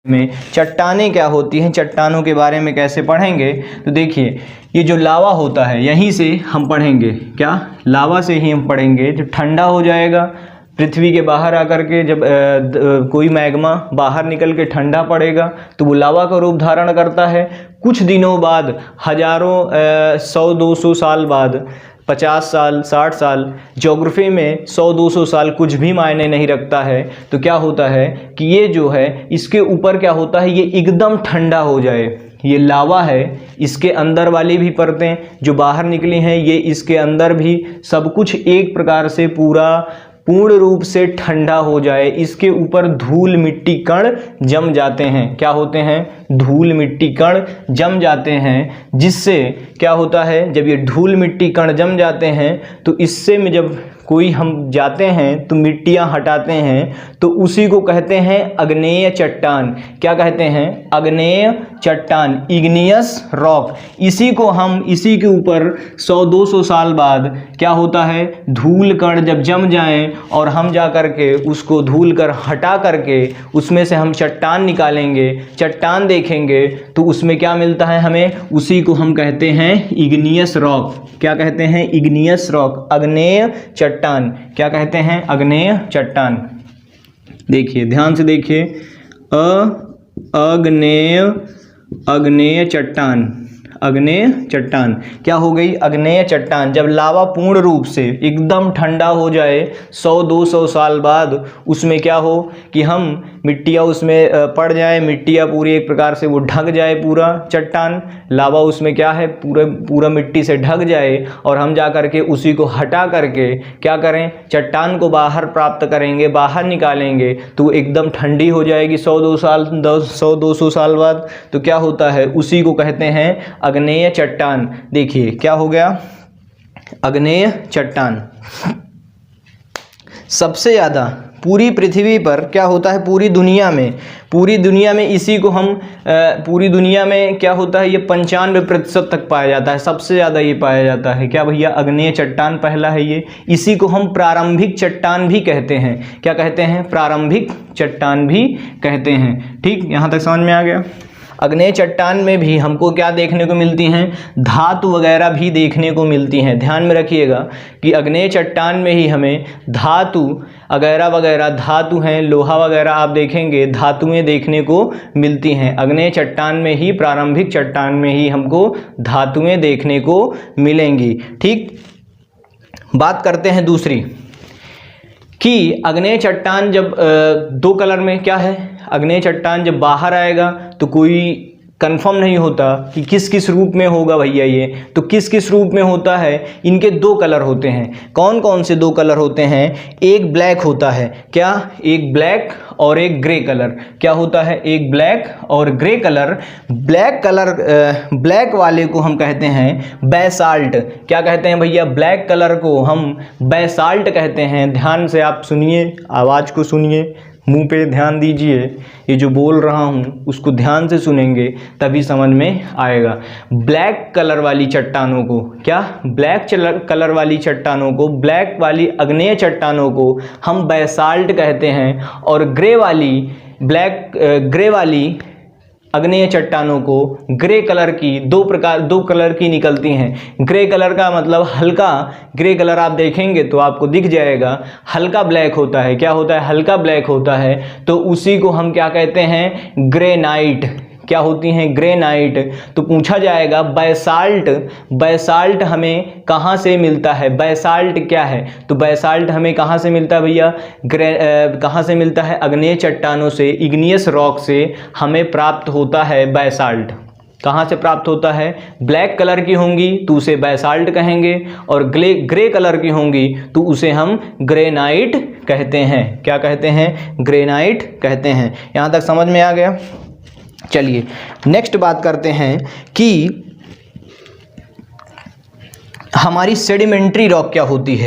में चट्टानें क्या होती हैं, चट्टानों के बारे में कैसे पढ़ेंगे। तो देखिए ये जो लावा होता है यहीं से हम पढ़ेंगे, क्या लावा से ही हम पढ़ेंगे। जब ठंडा हो जाएगा पृथ्वी के बाहर आकर के, जब कोई मैग्मा बाहर निकल के ठंडा पड़ेगा तो वो लावा का रूप धारण करता है। कुछ दिनों बाद, हजारों 100-200 साल बाद, 50 साल 60 साल, ज्योग्राफी में 100-200 साल कुछ भी मायने नहीं रखता है। तो क्या होता है कि ये जो है इसके ऊपर क्या होता है, ये एकदम ठंडा हो जाए। ये लावा है, इसके अंदर वाली भी परतें जो बाहर निकली हैं ये इसके अंदर भी सब कुछ एक प्रकार से पूर्ण रूप से ठंडा हो जाए। इसके ऊपर धूल मिट्टी कण जम जाते हैं। क्या होते हैं? धूल मिट्टी कण जम जाते हैं, जिससे क्या होता है, जब ये धूल मिट्टी कण जम जाते हैं तो इससे में जब कोई हम जाते हैं तो मिट्टियां हटाते हैं, तो उसी को कहते हैं आग्नेय चट्टान। क्या कहते हैं? आग्नेय चट्टान, इग्नियस रॉक। इसी के ऊपर 100-200 साल बाद क्या होता है, धूल कण जब जम जाएं और हम जा कर के उसको धूल कर हटा करके उसमें से हम चट्टान निकालेंगे, चट्टान देखेंगे तो उसमें क्या मिलता है हमें, उसी को हम कहते हैं इग्नियस रॉक। क्या कहते हैं? इग्नियस रॉक, आग्नेय चट्टान। क्या कहते हैं? आग्नेय चट्टान। देखिए ध्यान से देखिए, आग्नेय चट्टान, आग्नेय चट्टान क्या हो गई? आग्नेय चट्टान। जब लावा पूर्ण रूप से एकदम ठंडा हो जाए 100-200 साल बाद, उसमें क्या हो कि हम मिट्टियाँ उसमें पड़ जाए, मिट्टियाँ पूरी एक प्रकार से वो ढक जाए, पूरा चट्टान लावा उसमें क्या है पूरा मिट्टी से ढक जाए, और हम जा करके उसी को हटा करके क्या करें, चट्टान को बाहर प्राप्त करेंगे, बाहर निकालेंगे तो एकदम ठंडी हो जाएगी 100-200 साल बाद। तो क्या होता है, उसी को कहते हैं आग्नेय चट्टान। देखिए क्या हो गया, आग्नेय चट्टान। सबसे ज़्यादा पूरी पृथ्वी पर क्या होता है, पूरी दुनिया में इसी को हम पूरी दुनिया में क्या होता है, ये 95% तक पाया जाता है। सबसे ज़्यादा ये पाया जाता है। क्या भैया? आग्नेय चट्टान पहला है ये। इसी को हम प्रारंभिक चट्टान भी कहते हैं। क्या कहते हैं? प्रारंभिक चट्टान भी कहते हैं। ठीक, यहाँ तक समझ में आ गया। आग्नेय चट्टान में भी हमको क्या देखने को मिलती हैं, धातु वगैरह भी देखने को मिलती हैं। ध्यान में रखिएगा कि आग्नेय चट्टान में ही हमें धातु वगैरह धातु हैं, लोहा वगैरह आप देखेंगे धातुएं देखने को मिलती हैं। आग्नेय चट्टान में ही, प्रारंभिक चट्टान में ही हमको धातुएं देखने को मिलेंगी। ठीक, बात करते हैं दूसरी कि आग्नेय चट्टान जब दो कलर में क्या है, आग्नेय चट्टान जब बाहर आएगा तो कोई कंफर्म नहीं होता कि किस किस रूप में होगा भैया ये। तो किस किस रूप में होता है, इनके दो कलर होते हैं। कौन कौन से दो कलर होते हैं? एक ब्लैक होता है। क्या? एक ब्लैक और एक ग्रे कलर। क्या होता है? एक ब्लैक और ग्रे कलर। ब्लैक वाले को हम कहते हैं बैसाल्ट। क्या कहते हैं भैया? ब्लैक कलर को हम बैसाल्ट कहते हैं। ध्यान से आप सुनिए, आवाज़ को सुनिए, मुंह पे ध्यान दीजिए, ये जो बोल रहा हूँ उसको ध्यान से सुनेंगे तभी समझ में आएगा। ब्लैक कलर वाली चट्टानों को क्या, ब्लैक कलर वाली चट्टानों को, ब्लैक वाली आग्नेय चट्टानों को हम बैसाल्ट कहते हैं, और ग्रे वाली आग्नेय चट्टानों को ग्रे कलर की दो कलर की निकलती हैं। ग्रे कलर का मतलब हल्का ग्रे कलर आप देखेंगे तो आपको दिख जाएगा, हल्का ब्लैक होता है। क्या होता है? हल्का ब्लैक होता है। तो उसी को हम क्या कहते हैं? ग्रेनाइट। क्या होती हैं? ग्रेनाइट। तो पूछा जाएगा बैसाल्ट हमें कहाँ से मिलता है? बैसाल्ट क्या है? तो बैसाल्ट हमें कहाँ से मिलता है भैया? कहाँ से मिलता है? आग्नेय चट्टानों से, इग्नियस रॉक से हमें प्राप्त होता है बैसाल्ट। कहाँ से प्राप्त होता है? ब्लैक कलर की होंगी तो उसे बैसाल्ट कहेंगे, और ग्रे कलर की होंगी तो उसे हम ग्रेनाइट कहते हैं। क्या कहते हैं? ग्रेनाइट कहते हैं। यहाँ तक समझ में आ गया। चलिए नेक्स्ट बात करते हैं कि हमारी सेडिमेंट्री रॉक क्या होती है।